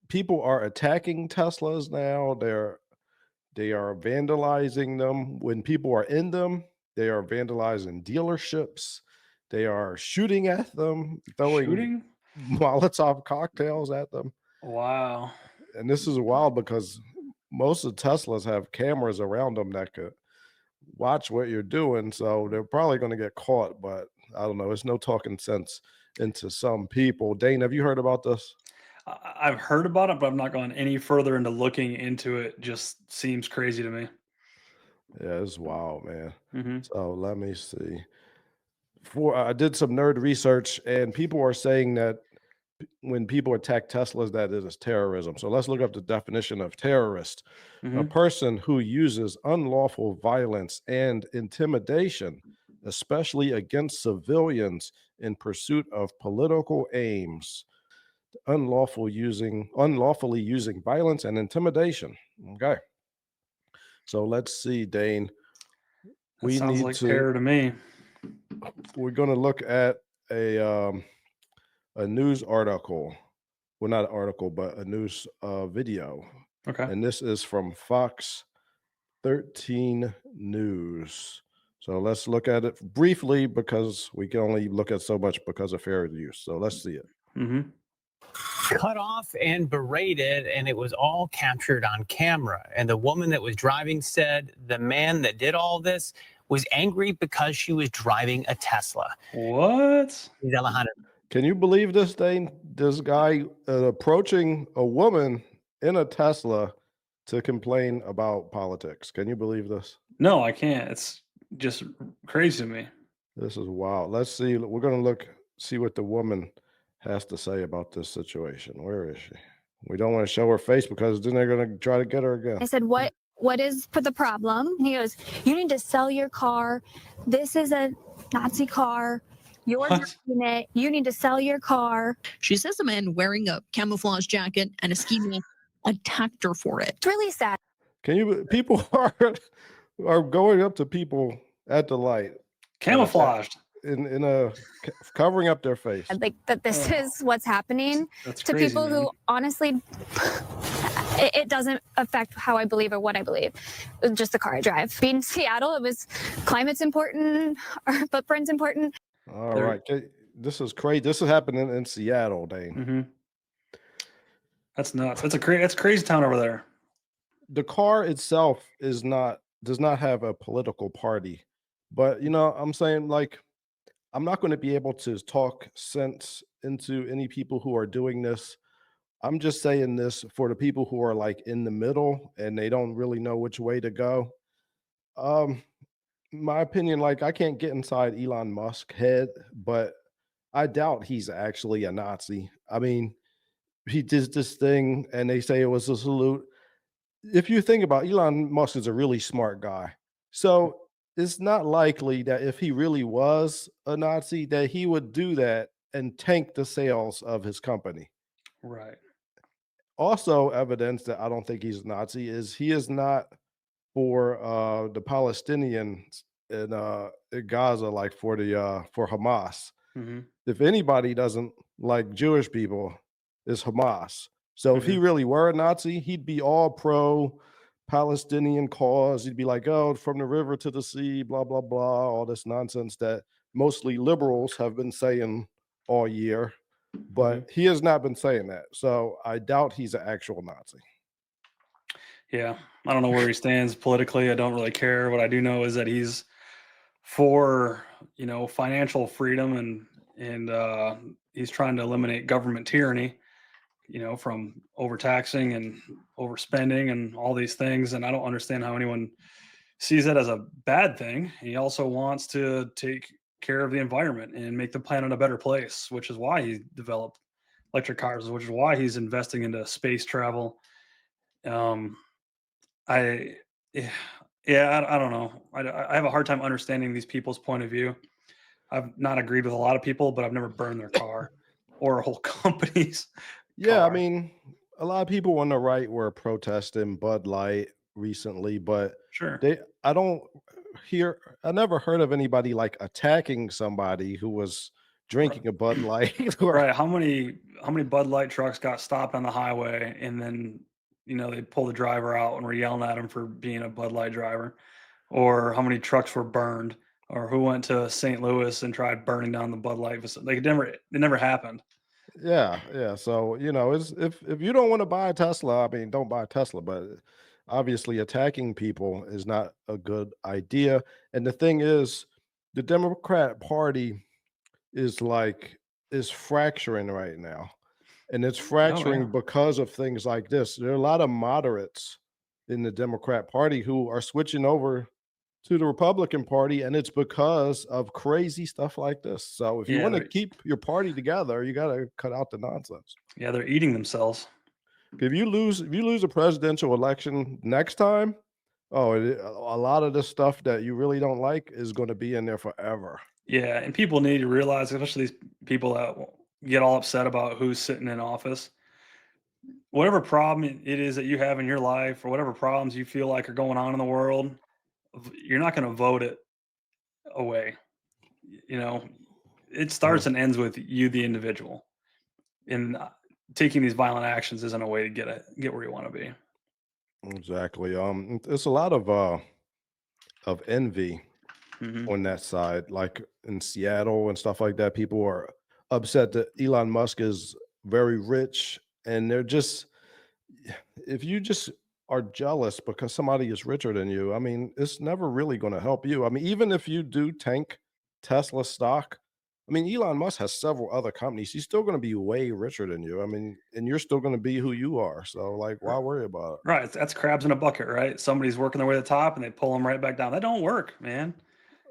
people are attacking Teslas now. They are vandalizing them. When people are in them, they are vandalizing dealerships. They are shooting at them, throwing Shooting? Molotov cocktails at them. Wow. And this is wild because most of Teslas have cameras around them that could watch what you're doing. So they're probably going to get caught. But I don't know. It's no talking sense into some people. Dane, have you heard about this? I've heard about it, but I'm not going any further into looking into it. Just seems crazy to me. Yeah, it's wild, man. Hmm. So let me see. For I did some nerd research, and people are saying that when people attack Teslas, that it is terrorism. So let's look up the definition of terrorist: a Hmm. person who uses unlawful violence and intimidation, especially against civilians, in pursuit of political aims. Unlawfully using violence and intimidation. Okay, so let's see, Dane. That We sounds need like to. terror to me. We're going to look at a news article. Well, not an article, but a news video. Okay. And this is from Fox 13 News. So let's look at it briefly because we can only look at so much because of fair use. So let's see it. Hmm. Cut off and berated, and it was all captured on camera. And the woman that was driving said the man that did all this was angry because she was driving a Tesla. What? Alejandro. Can you believe this, Dane? This guy approaching a woman in a Tesla to complain about politics. Can you believe this? No, I can't. It's just crazy to me. This is wild. Let's see. We're going to see what the woman has to say about this situation. Where is she? We don't want to show her face because then they're going to try to get her I again. said, what is for the problem? And he goes, you need to sell your car. This is a Nazi car. You're What? driving it. You need to sell your car. She says a man wearing a camouflage jacket and a ski mask attacked her for it. It's really sad. People are going up to people at the light Camouflaged. in a covering up their face. Like that this is what's happening That's to crazy, people man. who honestly it doesn't affect how I believe or what I believe. Just the car I drive. Being in Seattle, it was climate's important, our footprint's important. All right. This is crazy. This is happening in Seattle, Dane. Hmm. That's nuts. That's crazy town over there. The car itself does not have a political party. But I'm saying, like, I'm not going to be able to talk sense into any people who are doing this. I'm just saying this for the people who are like in the middle and they don't really know which way to go. Um, my opinion, like, I can't get inside Elon Musk's head, but I doubt he's actually a Nazi. I mean, he did this thing and they say it was a salute. If you think about Elon Musk is a really smart guy. So it's not likely that if he really was a Nazi, that he would do that and tank the sales of his company. Right. Also, evidence that I don't think he's a Nazi is he is not for the Palestinians in Gaza, like for Hamas. Hmm. If anybody doesn't like Jewish people, it's Hamas. So if he Hmm. really were a Nazi, he'd be all pro Palestinian cause. He'd be like, oh, from the river to the sea, blah, blah, blah, all this nonsense that mostly liberals have been saying all year. Hmm. But he has not been saying that. So I doubt he's an actual Nazi. Yeah. I don't know where he stands politically. I don't really care. What I do know is that he's for, financial freedom and he's trying to eliminate government tyranny, from overtaxing and overspending and all these things. And I don't understand how anyone sees that as a bad thing. He also wants to take care of the environment and make the planet a better place, which is why he developed electric cars, which is why he's investing into space travel. Um, I, yeah, yeah, I don't know. I have a hard time understanding these people's point of view. I've not agreed with a lot of people, but I've never burned their car or a whole company's Yeah, I car. mean, a lot of people on the right were protesting Bud Light recently, but Sure. I never heard of anybody like attacking somebody who was drinking a Bud Light or Right. How many Bud Light trucks got stopped on the highway and then, they pull the driver out and were yelling at him for being a Bud Light driver? Or how many trucks were burned? Or who went to St. Louis and tried burning down the Bud Light facility? Like it never happened. yeah, yeah. So, it's if you don't want to buy a Tesla, I mean, don't buy a Tesla, but obviously attacking people is not a good idea. And the thing is, the Democrat Party is is fracturing right now. And it's Oh yeah. fracturing because of things like this. There are a lot of moderates in the Democrat Party who are switching over to the Republican Party, and it's because of crazy stuff like this. So if you Yeah, want to they're keep your party together, you got to cut out the nonsense. yeah, they're eating themselves. If you lose a presidential election next time, oh, a lot of the stuff that you really don't like is going to be in there forever. Yeah, and people need to realize, especially these people that get all upset about who's sitting in office, whatever problem it is that you have in your life, or whatever problems you feel like are going on in the world, you're not going to vote it away. You know, it Mhm. starts and ends with you, the individual, and taking these violent actions isn't a way to get where you want to be. Exactly. It's a lot of envy Hmm. on that side, like in Seattle and stuff like that. People are upset that Elon Musk is very rich, and they're just if you just are jealous because somebody is richer than you, I mean, it's never really going to help you. I mean, even if you do tank Tesla stock, I mean, Elon Musk has several other companies. He's still going to be way richer than you. I mean, and you're still going to be who you are. So, like, why worry about Right, that's crabs in a bucket, right? Somebody's working their way to the top, and they pull them right back down. That don't work, man.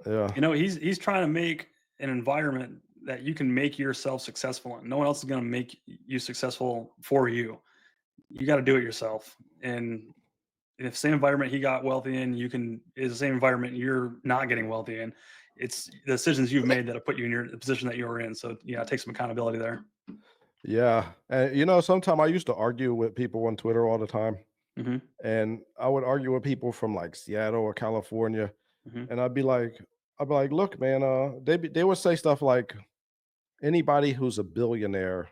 it? Yeah. He's trying to make an environment that you can make yourself successful in. No one else is going to make you successful for you. You got to do it yourself. And if the same environment he got wealthy in, you can is the same environment you're not getting wealthy in. It's the decisions you've made that have put you in the position that you're in. So yeah, take some accountability there. Yeah. And, sometimes I used to argue with people on Twitter all the time. Hmm. And I would argue with people from like Seattle or California. Hmm. And I'd be like, look, man, they would say stuff like anybody who's a billionaire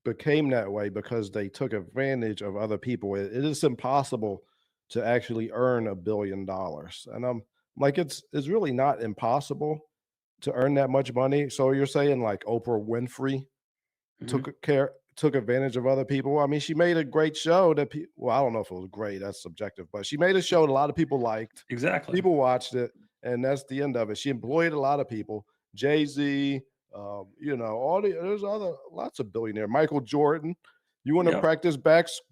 became that way because they took advantage of other people. It is impossible to actually earn $1 billion. And I'm like, it's really not impossible to earn that much money. So you're saying like Oprah Winfrey Hmm. took advantage of other people. I mean, she made a great show that well, I don't know if it was great, that's subjective, but she made a show that a lot of people liked. Exactly. People watched it, and that's the end of it. She employed a lot of people. Jay-Z, all there's other lots of billionaire. Michael Jordan. You want to Yep. practice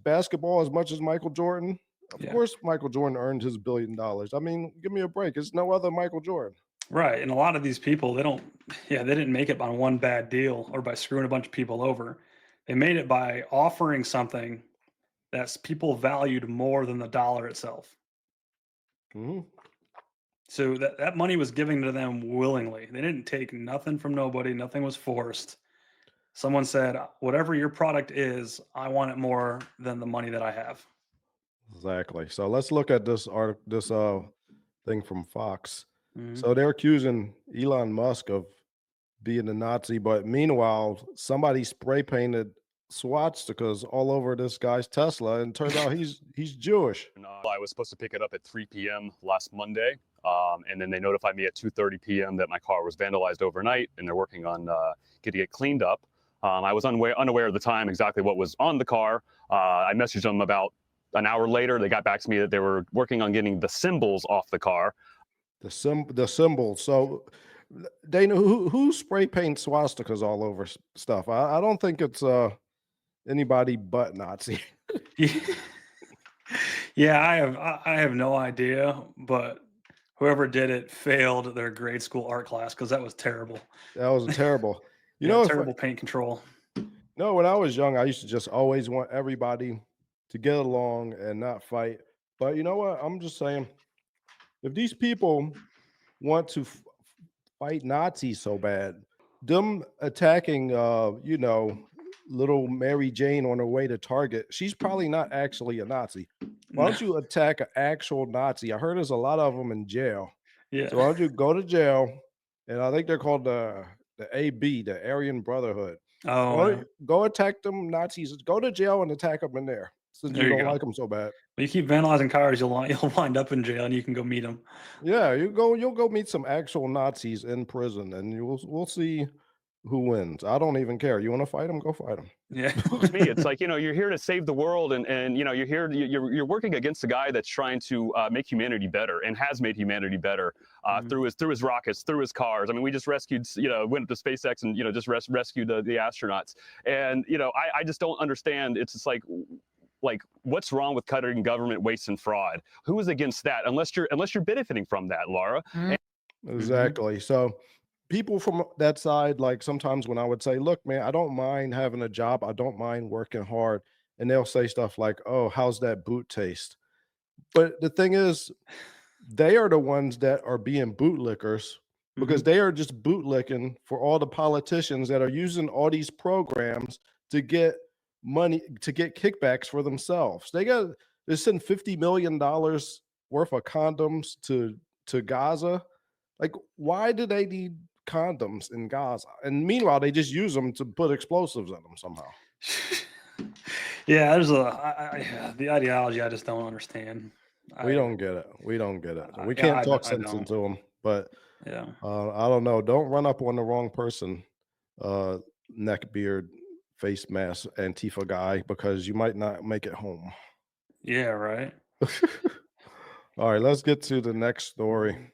basketball as much as Michael Jordan? Of Yeah. course, Michael Jordan earned his $1 billion. I mean, give me a break. It's no other Michael Jordan. Right. And a lot of these people, they don't, yeah, they didn't make it on one bad deal or by screwing a bunch of people over. They made it by offering something that people valued more than the dollar itself. Mhm. So that money was given to them willingly. They didn't take nothing from nobody, nothing was forced. Someone said, whatever your product is, I want it more than the money that I have. Exactly. So let's look at this thing from Fox. Hmm. So they're accusing Elon Musk of being a Nazi, but meanwhile, somebody spray painted swastikas all over this guy's Tesla, and turns out he's Jewish. And, I was supposed to pick it up at 3 p.m. last Monday, and then they notified me at 2:30 p.m. that my car was vandalized overnight, and they're working on getting it cleaned up. I was unaware at the time exactly what was on the car. I messaged them about an hour later. They got back to me that they were working on getting the symbols off the car. The symbol. So Dana, who spray paints swastikas all over stuff? I don't think it's anybody but Nazi. Yeah, I have no idea, but whoever did it failed their grade school art class because that was terrible. That was terrible. You Yeah, know, if terrible paint control. no, when I was young, I used to just always want everybody to get along and not fight. But you know what? I'm just saying, if these people want to fight Nazis so bad, them attacking, little Mary Jane on her way to Target, she's probably not actually a Nazi. Why No, don't you attack an actual Nazi? I heard there's a lot of them in jail. yeah, So why don't you go to jail? And I think they're called the AB, the Aryan Brotherhood. Oh, yeah. Go attack them Nazis. Go to jail and attack them in there since you There you don't go. like them so bad. But you keep vandalizing cars, you'll wind up in jail, and you can go meet them. Yeah, you'll go meet some actual Nazis in prison, and we'll see who wins. I don't even care. You want to fight them? Go fight them. Yeah. To me, it's like, you're here to save the world, and you're here, you're working against a guy that's trying to make humanity better and has made humanity better Mhm. through his rockets, through his cars. I mean, we just rescued, went to SpaceX and just rescued the astronauts, and I just don't understand. It's just like what's wrong with cutting government waste and fraud? Who is against that? Unless you're benefiting from that, Laura. Exactly. So people from that side, like sometimes when I would say, look, man, I don't mind having a job, I don't mind working hard. And they'll say stuff like, oh, how's that boot taste? But the thing is, they are the ones that are being bootlickers because Mhm. they are just bootlicking for all the politicians that are using all these programs to get money, to get kickbacks for themselves. They send $50 million worth of condoms to Gaza. Like, why do they need condoms in Gaza? And meanwhile, they just use them to put explosives in them somehow. Yeah, there's the ideology I just don't understand. We I don't get it. We don't get it. We yeah, can't talk I sense don't. into them. But Yeah. I don't know. Don't run up on the wrong person, neck beard, face mask, Antifa guy, because you might not make it home. Yeah, right. All right, let's get to the next story.